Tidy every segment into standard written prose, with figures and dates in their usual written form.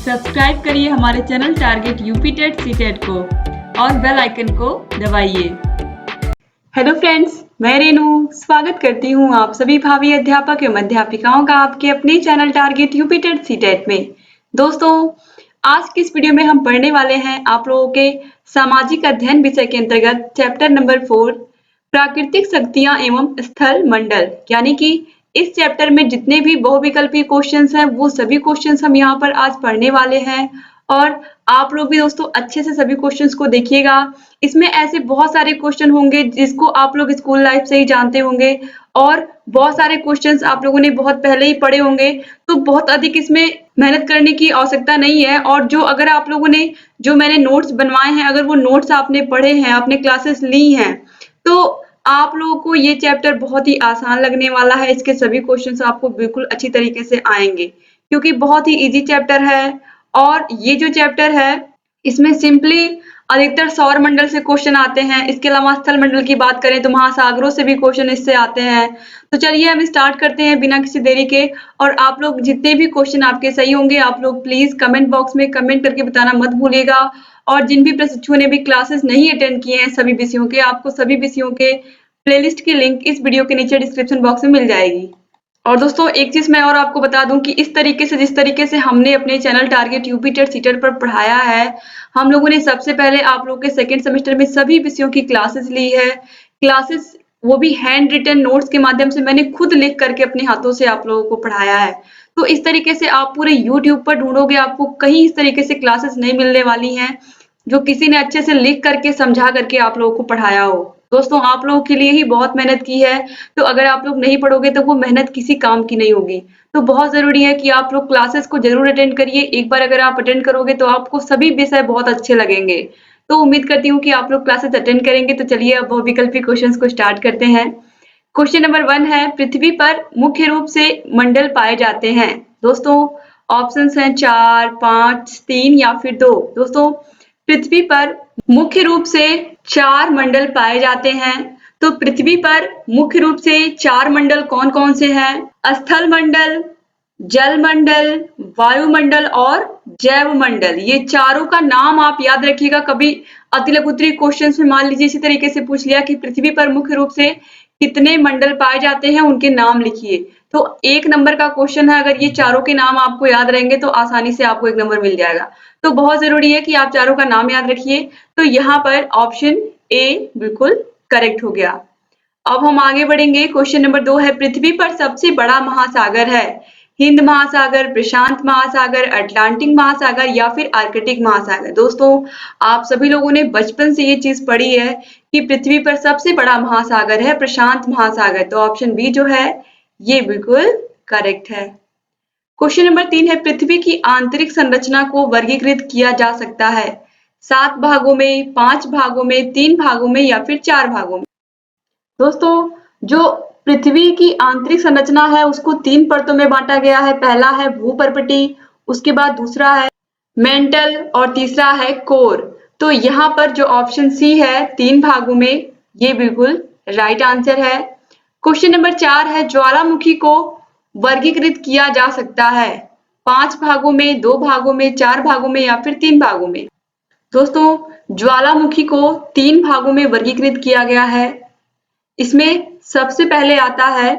Subscribe करिए हमारे channel target UP TET CTET को और बेल आइकन को दबाइए। हेलो फ्रेंड्स, मैं रेनू स्वागत करती हूँ आप सभी भावी अध्यापक एवं अध्यापिकाओं का आपके अपने channel target UP TET CTET में। दोस्तों, आज की इस वीडियो में हम पढ़ने वाले हैं आप लोगों के सामाजिक अध्ययन विषय के अंतर्गत चैप्टर नंबर 4 प्राकृतिक शक्तियां एवं स्थल मंडल, यानी कि इस चैप्टर में जितने भी बहुविकल्पीय क्वेश्चंस हैं वो सभी क्वेश्चंस हम यहाँ पर आज पढ़ने वाले हैं। और आप लोग भी दोस्तों अच्छे से सभी क्वेश्चंस को देखिएगा। इसमें ऐसे बहुत सारे क्वेश्चन होंगे जिसको आप लोग स्कूल लाइफ से ही जानते होंगे और बहुत सारे क्वेश्चंस आप लोगों ने बहुत पहले ही पढ़े होंगे, तो बहुत अधिक इसमें मेहनत करने की आवश्यकता नहीं है। और जो अगर आप लोगों ने जो मैंने नोट्स बनवाए हैं, अगर वो नोट्स आपने पढ़े हैं, आपने क्लासेस ली हैं, तो आप लोगों को ये चैप्टर बहुत ही आसान लगने वाला है। इसके सभी क्वेश्चंस आपको बिल्कुल अच्छी तरीके से आएंगे क्योंकि बहुत ही इजी चैप्टर है। और ये जो चैप्टर है इसमें सिंपली अधिकतर सौर मंडल से क्वेश्चन आते हैं। इसके अलावा स्थल मंडल की बात करें तो महासागरों से भी क्वेश्चन इससे आते हैं। तो चलिए हम स्टार्ट करते हैं बिना किसी देरी के। और आप लोग जितने भी क्वेश्चन आपके सही होंगे आप लोग प्लीज कमेंट बॉक्स में कमेंट करके बताना मत भूलिएगा। और जिन भी प्रशिक्षुओं ने भी क्लासेस नहीं अटेंड किए हैं सभी विषयों के, आपको सभी विषयों के प्लेलिस्ट की लिंक इस वीडियो के नीचे डिस्क्रिप्शन बॉक्स में मिल जाएगी। और दोस्तों एक चीज मैं और आपको बता दूं कि इस तरीके से जिस तरीके से हमने अपने channel target UP TET CTET पर पढ़ाया है, हम लोगों ने सबसे पहले आप लोगों के सेकंड सेमेस्टर में सभी विषयों की क्लासेस ली है। क्लासेस वो भी हैंड रिटन नोट्स के माध्यम से मैंने खुद लिख करके अपने हाथों से आप लोगों को पढ़ाया है। तो इस तरीके से आप पूरे यूट्यूब पर ढूंढोगे आपको कहीं इस तरीके से क्लासेस नहीं मिलने वाली हैं जो किसी ने अच्छे से लिख करके समझा करके आप लोगों को पढ़ाया हो। दोस्तों आप लोगों के लिए ही बहुत मेहनत की है, तो अगर आप लोग नहीं पढ़ोगे तो वो मेहनत किसी काम की नहीं होगी। तो बहुत जरूरी है कि आप लोग क्लासेस को जरूर अटेंड करिए। एक बार अगर आप अटेंड करोगे तो आपको सभी विषय बहुत अच्छे लगेंगे। तो उम्मीद करती हूँ कि आप लोग क्लासेस अटेंड करेंगे। तो चलिए अब बहुविकल्पी क्वेश्चंस को स्टार्ट करते हैं। क्वेश्चन नंबर 1 है, पृथ्वी पर मुख्य रूप से मंडल पाए जाते हैं। दोस्तों ऑप्शंस हैं 4, 5, 3 या फिर 2। दोस्तों पृथ्वी पर मुख्य रूप से 4 मंडल पाए जाते हैं। तो पृथ्वी पर मुख्य रूप से 4 मंडल कौन कौन से हैं? स्थल मंडल, जल मंडल, वायुमंडल और जैव मंडल। ये चारों का नाम आप याद रखिएगा। कभी अतिलघुत्री क्वेश्चन में मान लीजिए इसी तरीके से पूछ लिया कि पृथ्वी पर मुख्य रूप से कितने मंडल पाए जाते हैं, उनके नाम लिखिए। तो 1 नंबर का क्वेश्चन है। अगर ये चारों के नाम आपको याद रहेंगे तो आसानी से आपको 1 नंबर मिल जाएगा। तो बहुत जरूरी है कि आप चारों का नाम याद रखिए। तो यहाँ पर ऑप्शन ए बिल्कुल करेक्ट हो गया। अब हम आगे बढ़ेंगे। क्वेश्चन नंबर 2 है, पृथ्वी पर सबसे बड़ा महासागर है हिंद महासागर, प्रशांत महासागर, अटलांटिक महासागर या फिर आर्कटिक महासागर। दोस्तों आप सभी लोगों ने बचपन से ये चीज पढ़ी है कि पृथ्वी पर सबसे बड़ा महासागर है प्रशांत महासागर। तो ऑप्शन बी जो है ये बिल्कुल करेक्ट है। क्वेश्चन नंबर 3 है, पृथ्वी की आंतरिक संरचना को वर्गीकृत किया जा सकता है 7 भागों में, 5 भागों में, 3 भागों में या फिर 4 भागों में। दोस्तों जो पृथ्वी की आंतरिक संरचना है उसको 3 परतों में बांटा गया है। पहला है भूपर्पटी, उसके बाद दूसरा है मेंटल और तीसरा है कोर। तो यहाँ पर जो ऑप्शन सी है 3 भागों में, ये बिल्कुल राइट आंसर है। क्वेश्चन नंबर 4 है, ज्वालामुखी को वर्गीकृत किया जा सकता है 5 भागों में, 2 भागों में, 4 भागों में या फिर 3 भागों में। दोस्तों ज्वालामुखी को 3 भागों में वर्गीकृत किया गया है। इसमें सबसे पहले आता है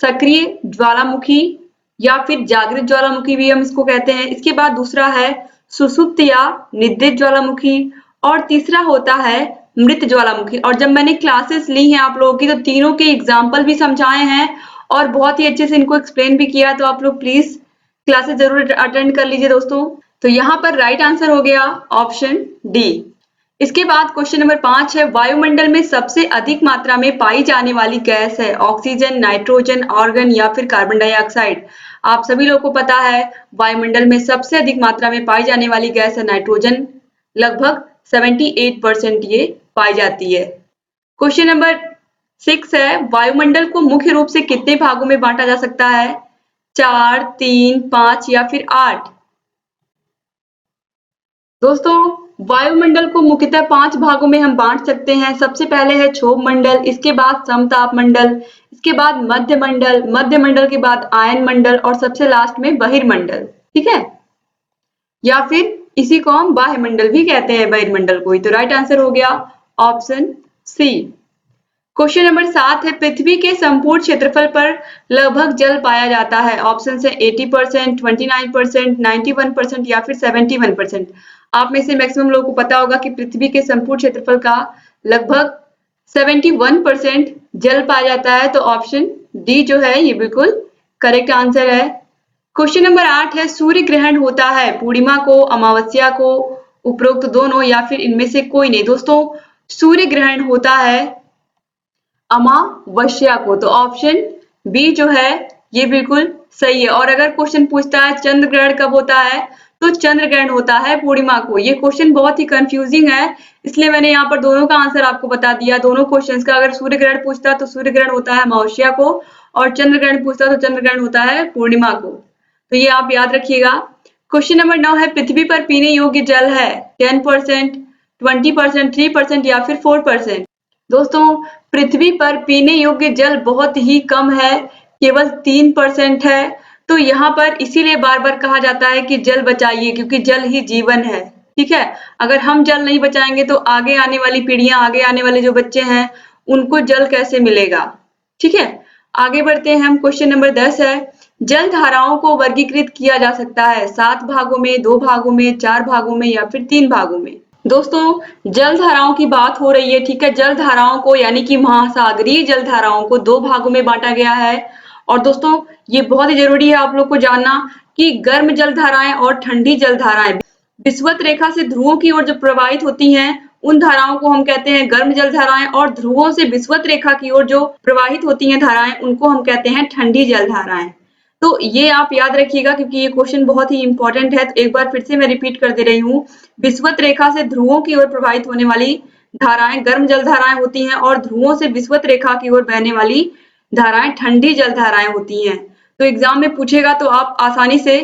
सक्रिय ज्वालामुखी या फिर जागृत ज्वालामुखी भी हम इसको कहते हैं। इसके बाद दूसरा है सुषुप्त या निद्रित ज्वालामुखी और तीसरा होता है मृत ज्वालामुखी। और जब मैंने क्लासेस ली हैं आप लोगों की तो तीनों के एग्जाम्पल भी समझाए हैं और बहुत ही अच्छे से इनको एक्सप्लेन भी किया। तो आप लोग प्लीज क्लासेस जरूर अटेंड कर लीजिए दोस्तों। तो यहाँ पर राइट आंसर हो गया ऑप्शन डी। इसके बाद क्वेश्चन नंबर 5 है, वायुमंडल में सबसे अधिक मात्रा में पाई जाने वाली गैस है ऑक्सीजन, नाइट्रोजन, आर्गन या फिर कार्बन डाइऑक्साइड। आप सभी लोगों को पता है वायुमंडल में सबसे अधिक मात्रा में पाई जाने वाली गैस है नाइट्रोजन, लगभग 78% ये पाई जाती है। क्वेश्चन नंबर 6 है, वायुमंडल को मुख्य रूप से कितने भागों में बांटा जा सकता है? 4, 3, 5 या फिर 8। दोस्तों वायुमंडल को मुख्यतः 5 भागों में हम बांट सकते हैं। सबसे पहले है क्षोभ मंडल, इसके बाद समताप मंडल, इसके बाद मध्य मंडल, मध्य मंडल के बाद आयन मंडल और सबसे लास्ट में बहिर्मंडल। ठीक है। या फिर इसी को हम बाह्यमंडल भी कहते हैं, बहिर्मंडल को ही। तो राइट आंसर हो गया ऑप्शन सी। क्वेश्चन नंबर 7 है, पृथ्वी के संपूर्ण क्षेत्रफल पर लगभग जल पाया जाता है। ऑप्शन है 80%, 29%, 91% या फिर 71%। आप में से मैक्सिमम लोगों को पता होगा कि पृथ्वी के संपूर्ण क्षेत्रफल का लगभग 71% जल पाया जाता है। तो ऑप्शन डी जो है ये बिल्कुल करेक्ट आंसर है। क्वेश्चन नंबर 8 है, सूर्य ग्रहण होता है पूर्णिमा को, अमावस्या को, उपरोक्त दोनों या फिर इनमें से कोई नहीं। दोस्तों सूर्य ग्रहण होता है अमावस्या को। तो ऑप्शन बी जो है ये बिल्कुल सही है। और अगर क्वेश्चन पूछता है चंद्र ग्रहण कब होता है, तो चंद्र ग्रहण होता है पूर्णिमा को। ये क्वेश्चन बहुत ही कंफ्यूजिंग है, इसलिए मैंने यहाँ पर दोनों का आंसर आपको बता दिया। दोनों क्वेश्चंस का अगर सूर्य ग्रहण पूछता तो सूर्य ग्रहण होता है अमावस्या को, और चंद्र ग्रहण पूछता तो चंद्र ग्रहण होता है पूर्णिमा को। तो ये आप याद रखिएगा। क्वेश्चन नंबर 9 है, पृथ्वी पर पीने योग्य जल है 10%, 20%, 3% या फिर 4%। दोस्तों पृथ्वी पर पीने योग्य जल बहुत ही कम है, केवल 3% है। तो यहाँ पर इसीलिए बार बार कहा जाता है कि जल बचाइए, क्योंकि जल ही जीवन है। ठीक है, अगर हम जल नहीं बचाएंगे तो आगे आने वाली पीढ़ियां, आगे आने वाले जो बच्चे हैं उनको जल कैसे मिलेगा। ठीक है, आगे बढ़ते हैं हम। क्वेश्चन नंबर 10 है, जल धाराओं को वर्गीकृत किया जा सकता है 7 भागों में, 2 भागों में, 4 भागों में या फिर 3 भागों में। दोस्तों जल धाराओं की बात हो रही है। ठीक है, जल धाराओं को यानी कि महासागरीय जल धाराओं को 2 भागों में बांटा गया है। और दोस्तों ये बहुत ही जरूरी है आप लोग को जानना कि गर्म जल धाराएं और ठंडी जल धाराएं विषुवत रेखा से ध्रुवों की ओर जो प्रवाहित होती हैं उन धाराओं को हम कहते हैं गर्म जल धाराएं, और ध्रुवों से विषुवत रेखा की ओर जो प्रवाहित होती हैं धाराएं उनको हम कहते हैं ठंडी जल धाराएं। तो ये आप याद रखिएगा, क्योंकि ये क्वेश्चन बहुत ही इंपॉर्टेंट है। तो एक बार फिर से मैं रिपीट कर दे रही हूँ, विषुवत रेखा से ध्रुवों की ओर प्रवाहित होने वाली धाराएं गर्म जल धाराएं होती हैं, और ध्रुवों से विषुवत रेखा की ओर बहने वाली धाराएं ठंडी जल धाराएं होती हैं। तो एग्जाम में पूछेगा तो आप आसानी से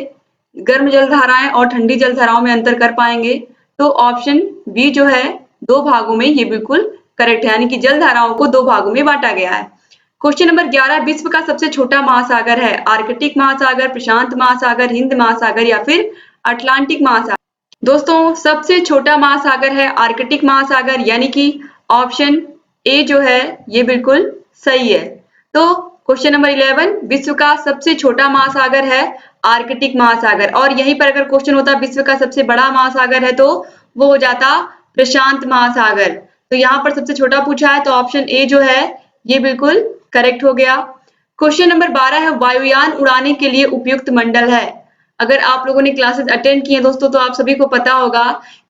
गर्म जल धाराएं और ठंडी जल धाराओं में अंतर कर पाएंगे। तो ऑप्शन बी जो है 2 भागों में ये बिल्कुल करेक्ट है, यानी कि जल धाराओं को 2 भागों में बांटा गया है। क्वेश्चन नंबर 11, विश्व का सबसे छोटा महासागर है आर्कटिक महासागर, प्रशांत महासागर, हिंद महासागर या फिर अटलांटिक महासागर। दोस्तों सबसे छोटा महासागर है आर्कटिक महासागर, यानी कि ऑप्शन ए जो है ये बिल्कुल सही है। तो क्वेश्चन नंबर 11, विश्व का सबसे छोटा महासागर है आर्कटिक महासागर। और यहीं पर अगर क्वेश्चन होता विश्व का सबसे बड़ा महासागर है तो वो हो जाता प्रशांत महासागर। तो यहाँ पर सबसे छोटा पूछा है तो ऑप्शन ए जो है ये बिल्कुल करेक्ट हो गया। क्वेश्चन नंबर 12 है, वायुयान उड़ाने के लिए उपयुक्त मंडल है। अगर आप लोगों ने क्लासेस अटेंड किए दोस्तों तो आप सभी को पता होगा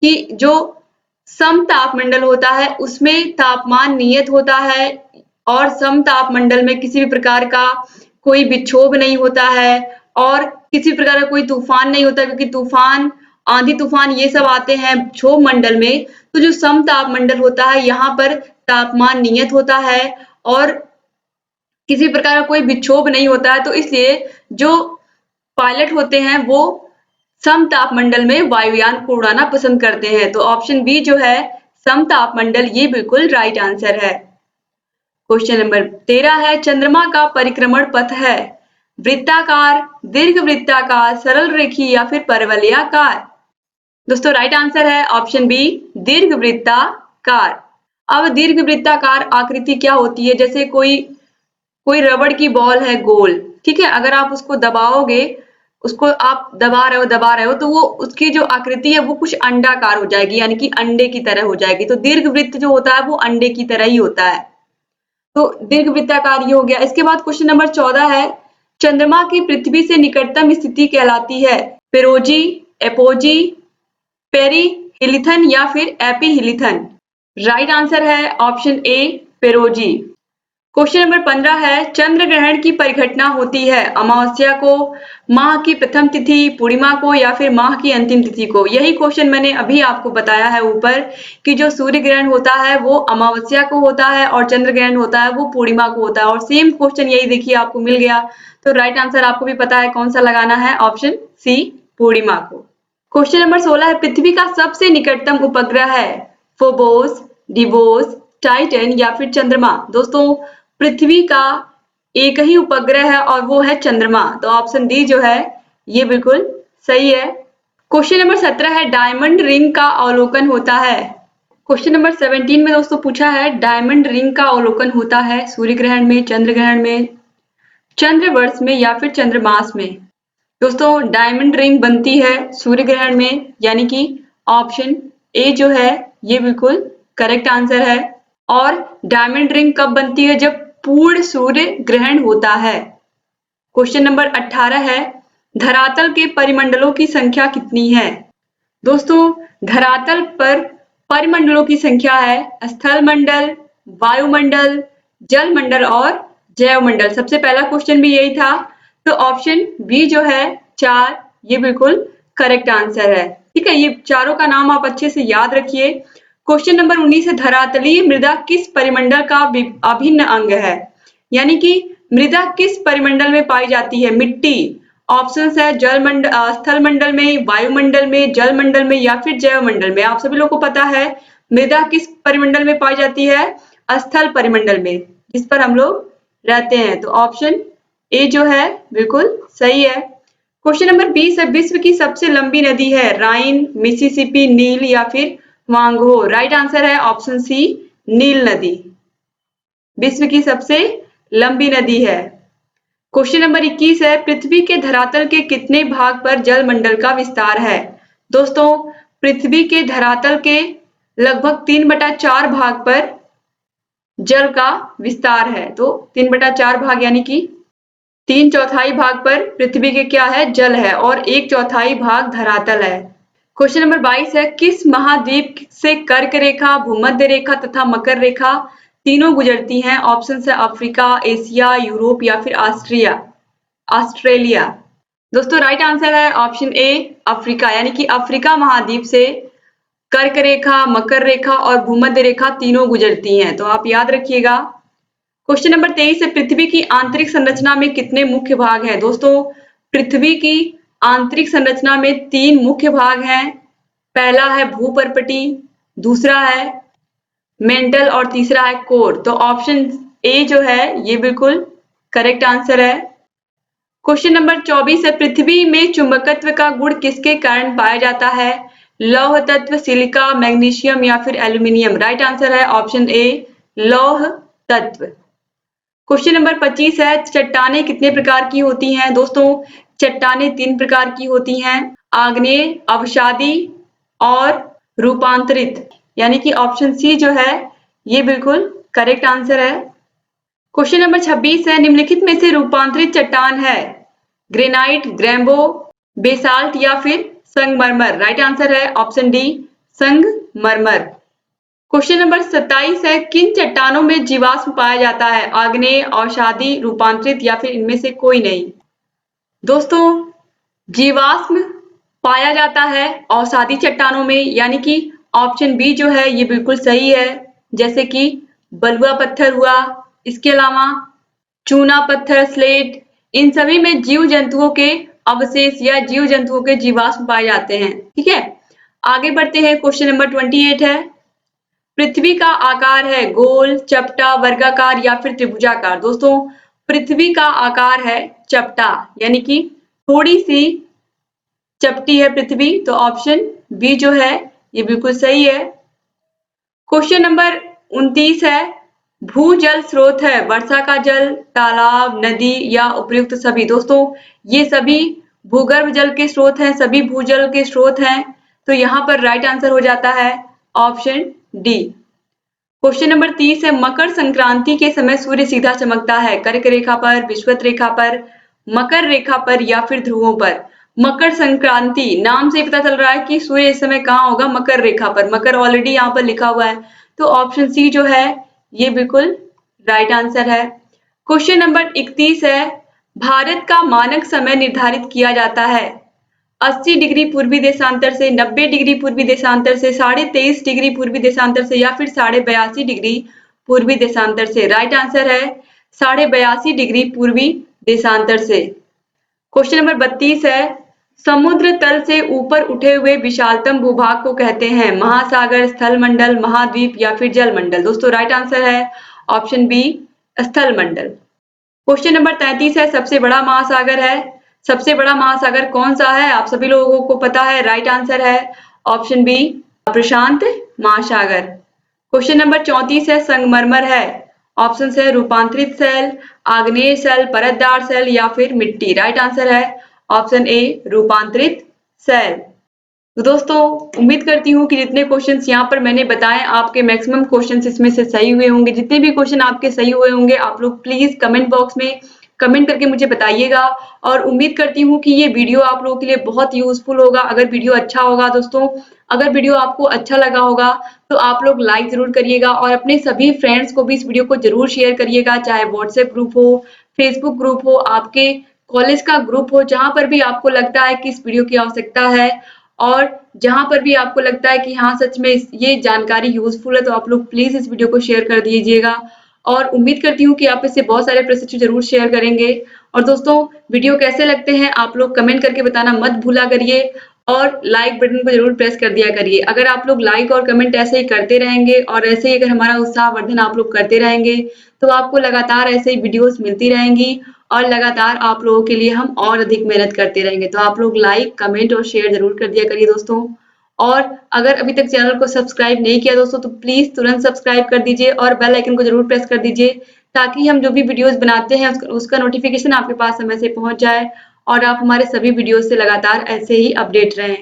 कि जो समताप मंडल होता है उसमें तापमान नियत होता है, और समताप मंडल में किसी भी प्रकार का कोई विक्षोभ नहीं होता है, और किसी प्रकार का कोई तूफान नहीं होता, क्योंकि तूफान, आंधी तूफान ये सब आते हैं क्षोभ मंडल में। तो जो समताप मंडल होता है यहाँ पर तापमान नियत होता है और किसी प्रकार का कोई विक्षोभ नहीं होता है। तो इसलिए जो पायलट होते हैं वो समताप मंडल में वायुयान को उड़ाना पसंद करते हैं। तो ऑप्शन बी जो है समताप मंडल ये बिल्कुल राइट आंसर है। क्वेश्चन नंबर 13 है, चंद्रमा का परिक्रमण पथ है वृत्ताकार, दीर्घ वृत्ताकार, सरल रेखीय या फिर परवलयाकार। दोस्तों राइट आंसर है ऑप्शन बी दीर्घ वृत्ताकार। अब दीर्घ वृत्ताकार आकृति क्या होती है, जैसे कोई रबड़ की बॉल है गोल, ठीक है, अगर आप उसको दबाओगे, उसको आप दबा रहे हो तो वो उसकी जो आकृति है वो कुछ अंडाकार हो जाएगी, यानी कि अंडे की तरह हो जाएगी। तो दीर्घ वृत्त जो होता है वो अंडे की तरह ही होता है। तो दीर्घ वृत्ताकार ये हो गया। इसके बाद क्वेश्चन नंबर 14 है, चंद्रमा की पृथ्वी से निकटतम स्थिति कहलाती है पेरोजी, एपोजी, पेरीहिलिथन या फिर एपीहिलिथन। राइट आंसर है ऑप्शन ए पेरोजी। क्वेश्चन नंबर 15 है, चंद्र ग्रहण की परिघटना होती है अमावस्या को, माह की प्रथम तिथि, पूर्णिमा को या फिर माह की अंतिम तिथि को। यही क्वेश्चन मैंने अभी आपको बताया है ऊपर कि जो सूर्य ग्रहण होता है वो अमावस्या को होता है और चंद्र ग्रहण होता है वो पूर्णिमा को होता है। और सेम क्वेश्चन यही देखिए आपको मिल गया। तो राइट आंसर आपको भी पता है कौन सा लगाना है, ऑप्शन सी पूर्णिमा को। क्वेश्चन नंबर 16 है, पृथ्वी का सबसे निकटतम उपग्रह है फोबोस, डिवोस, टाइटन या फिर चंद्रमा। दोस्तों पृथ्वी का एक ही उपग्रह है और वो है चंद्रमा। तो ऑप्शन डी जो है ये बिल्कुल सही है। क्वेश्चन नंबर 17 है डायमंड रिंग का अवलोकन होता है। क्वेश्चन नंबर 17 में दोस्तों पूछा है डायमंड रिंग का अवलोकन होता है सूर्य ग्रहण में, चंद्र ग्रहण में, चंद्रवर्ष में या फिर चंद्रमास में। दोस्तों डायमंड रिंग बनती है सूर्य ग्रहण में, यानी कि ऑप्शन ए जो है ये बिल्कुल करेक्ट आंसर है। और डायमंड रिंग कब बनती है? जब पूर्ण सूर्य ग्रहण होता है। क्वेश्चन नंबर 18 है धरातल के परिमंडलों की संख्या कितनी है? दोस्तों धरातल पर परिमंडलों की संख्या है स्थल मंडल, वायुमंडल, जल मंडल और जैव मंडल। सबसे पहला क्वेश्चन भी यही था, तो ऑप्शन बी जो है 4 ये बिल्कुल करेक्ट आंसर है। ठीक है, ये चारों का नाम आप अच्छे से याद रखिए। क्वेश्चन नंबर 19 है धरातलीय मृदा किस परिमंडल का अभिन्न अंग है? यानी कि मृदा किस परिमंडल में पाई जाती है? मिट्टी। ऑप्शंस है जल मंडल, स्थल मंडल में, वायुमंडल में, जल मंडल में या फिर जैव मंडल में। आप सभी लोगों को पता है मृदा किस परिमंडल में पाई जाती है? स्थल परिमंडल में, जिस पर हम लोग रहते हैं। तो ऑप्शन ए जो है बिल्कुल सही है। क्वेश्चन नंबर 20 है विश्व की सबसे लंबी नदी है राइन, मिसिसिपी, नील या फिर वांगहो। राइट आंसर है ऑप्शन सी नील नदी विश्व की सबसे लंबी नदी है। क्वेश्चन नंबर 21 है पृथ्वी के धरातल के कितने भाग पर जल मंडल का विस्तार है? दोस्तों पृथ्वी के धरातल के लगभग 3/4 भाग पर जल का विस्तार है। तो 3/4 भाग यानी कि 3/4 भाग पर पृथ्वी के क्या है? जल है और 1/4 भाग धरातल है। क्वेश्चन नंबर 22 है किस महाद्वीप से कर्क रेखा, भूमध्य रेखा तथा मकर रेखा तीनों गुजरती हैं? ऑप्शन है अफ्रीका, एशिया, यूरोप या फिर ऑस्ट्रेलिया। दोस्तों राइट आंसर है ऑप्शन ए अफ्रीका, यानी कि अफ्रीका महाद्वीप से कर्क रेखा, मकर रेखा और भूमध्य रेखा तीनों गुजरती हैं। तो आप याद रखिएगा। क्वेश्चन नंबर 23 है पृथ्वी की आंतरिक संरचना में कितने मुख्य भाग हैं? दोस्तों पृथ्वी की आंतरिक संरचना में 3 मुख्य भाग हैं। पहला है भूपर्पटी, दूसरा है मेंटल और तीसरा है कोर। तो ऑप्शन ए जो है ये बिल्कुल करेक्ट आंसर है। क्वेश्चन नंबर 24 है पृथ्वी में चुंबकत्व का गुण किसके कारण पाया जाता है? लौह तत्व, सिलिका, मैग्नीशियम या फिर एल्यूमिनियम। राइट आंसर है ऑप्शन ए लौह तत्व। क्वेश्चन नंबर 25 है चट्टानें कितने प्रकार की होती हैं? दोस्तों चट्टानें 3 प्रकार की होती हैं आग्नेय, अवसादी और रूपांतरित, यानी कि ऑप्शन सी जो है ये बिल्कुल करेक्ट आंसर है। क्वेश्चन नंबर 26 है निम्नलिखित में से रूपांतरित चट्टान है ग्रेनाइट, ग्रेम्बो, बेसाल्ट या फिर संगमरमर। राइट आंसर है ऑप्शन डी संगमरमर। क्वेश्चन नंबर 27 है किन चट्टानों में जीवाश्म पाया जाता है? आग्नेय, अवसादी, रूपांतरित या फिर इनमें से कोई नहीं। दोस्तों जीवाश्म पाया जाता है अवसादी चट्टानों में, यानी कि ऑप्शन बी जो है ये बिल्कुल सही है। जैसे कि बलुआ पत्थर हुआ, इसके अलावा चूना पत्थर, स्लेट, इन सभी में जीव जंतुओं के अवशेष या जीव जंतुओं के जीवाश्म पाए जाते हैं। ठीक है, आगे बढ़ते हैं। क्वेश्चन नंबर 28 है पृथ्वी का आकार है गोल, चपटा, वर्गाकार या फिर त्रिभुजाकार। दोस्तों पृथ्वी का आकार है चपटा, यानी कि थोड़ी सी चपटी है पृथ्वी। तो ऑप्शन बी जो है ये बिल्कुल सही है। क्वेश्चन नंबर 29 है भूजल स्रोत है वर्षा का जल, तालाब, नदी या उपयुक्त सभी। दोस्तों ये सभी भूगर्भ जल के स्रोत हैं, सभी भूजल के स्रोत हैं। तो यहाँ पर राइट आंसर हो जाता है ऑप्शन डी। क्वेश्चन नंबर 30 है मकर संक्रांति के समय सूर्य सीधा चमकता है कर्क रेखा पर, विषुवत रेखा पर, मकर रेखा पर या फिर ध्रुवों पर। मकर संक्रांति नाम से पता चल रहा है कि सूर्य इस समय कहाँ होगा? मकर रेखा पर। मकर ऑलरेडी यहाँ पर लिखा हुआ है, तो ऑप्शन सी जो है ये बिल्कुल राइट आंसर है। क्वेश्चन नंबर 31 है भारत का मानक समय निर्धारित किया जाता है 80 डिग्री पूर्वी देशांतर से, 90 डिग्री पूर्वी देशांतर से, 23.5 डिग्री पूर्वी देशांतर से या फिर 82.5 डिग्री पूर्वी देशांतर से। राइट आंसर है 82.5 डिग्री पूर्वी देशांतर से। क्वेश्चन नंबर 32 है समुद्र तल से ऊपर उठे हुए विशालतम भूभाग को कहते हैं महासागर, स्थल मंडल, महाद्वीप या फिर जल मंडल। दोस्तों राइट आंसर है ऑप्शन बी स्थल मंडल। क्वेश्चन नंबर 33 है सबसे बड़ा महासागर है सबसे बड़ा महासागर कौन सा है? आप सभी लोगों को पता है, राइट आंसर है ऑप्शन बी प्रशांत महासागर। क्वेश्चन नंबर 34 है, संगमरमर है। ऑप्शन है रूपांतरित सेल, आग्नेय सेल, परतदार सेल या फिर मिट्टी। राइट आंसर है ऑप्शन ए रूपांतरित सेल। तो दोस्तों उम्मीद करती हूँ कि जितने क्वेश्चंस यहाँ पर मैंने बताए आपके मैक्सिमम क्वेश्चंस इसमें से सही हुए होंगे। जितने भी क्वेश्चन आपके सही हुए होंगे आप लोग प्लीज कमेंट बॉक्स में कमेंट करके मुझे बताइएगा। और उम्मीद करती हूँ कि ये वीडियो आप लोगों के लिए बहुत यूजफुल होगा। अगर वीडियो अच्छा होगा दोस्तों, अगर वीडियो आपको अच्छा लगा होगा तो आप लोग लाइक जरूर करिएगा और अपने सभी फ्रेंड्स को भी इस वीडियो को जरूर शेयर करिएगा। चाहे व्हाट्सएप ग्रुप हो, फेसबुक ग्रुप हो, आपके कॉलेज का ग्रुप हो, जहां पर भी आपको लगता है कि इस वीडियो की आवश्यकता है और जहां पर भी आपको लगता है कि हाँ सच में ये जानकारी यूजफुल है, तो आप लोग प्लीज इस वीडियो को शेयर कर दीजिएगा। और उम्मीद करती हूँ कि आप इससे बहुत सारे प्रश्न जरूर शेयर करेंगे। और दोस्तों वीडियो कैसे लगते हैं आप लोग कमेंट करके बताना मत भूला करिए और लाइक बटन को जरूर प्रेस कर दिया करिए। अगर आप लोग लाइक और कमेंट ऐसे ही करते रहेंगे और ऐसे ही अगर हमारा उत्साहवर्धन आप लोग करते रहेंगे तो आपको लगातार ऐसे ही वीडियोस मिलती रहेंगी और लगातार आप लोगों के लिए हम और अधिक मेहनत करते रहेंगे। तो आप लोग लाइक कमेंट और शेयर जरूर कर दिया करिए दोस्तों। और अगर अभी तक चैनल को सब्सक्राइब नहीं किया दोस्तों तो प्लीज तुरंत सब्सक्राइब कर दीजिए और बेल आइकन को जरूर प्रेस कर दीजिए ताकि हम जो भी वीडियोस बनाते हैं उसका नोटिफिकेशन आपके पास समय से पहुंच जाए और आप हमारे सभी वीडियोस से लगातार ऐसे ही अपडेट रहें।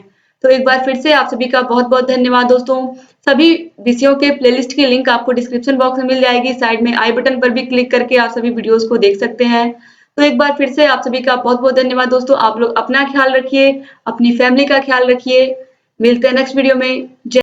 तो एक बार फिर से आप सभी का बहुत बहुत धन्यवाद दोस्तों। सभी विषयों के प्लेलिस्ट की लिंक आपको डिस्क्रिप्शन बॉक्स में मिल जाएगी। साइड में आई बटन पर भी क्लिक करके आप सभी वीडियोस को देख सकते हैं। तो एक बार फिर से आप सभी का बहुत बहुत धन्यवाद दोस्तों। आप लोग अपना ख्याल रखिए, अपनी फैमिली का ख्याल रखिए। मिलते हैं नेक्स्ट वीडियो में।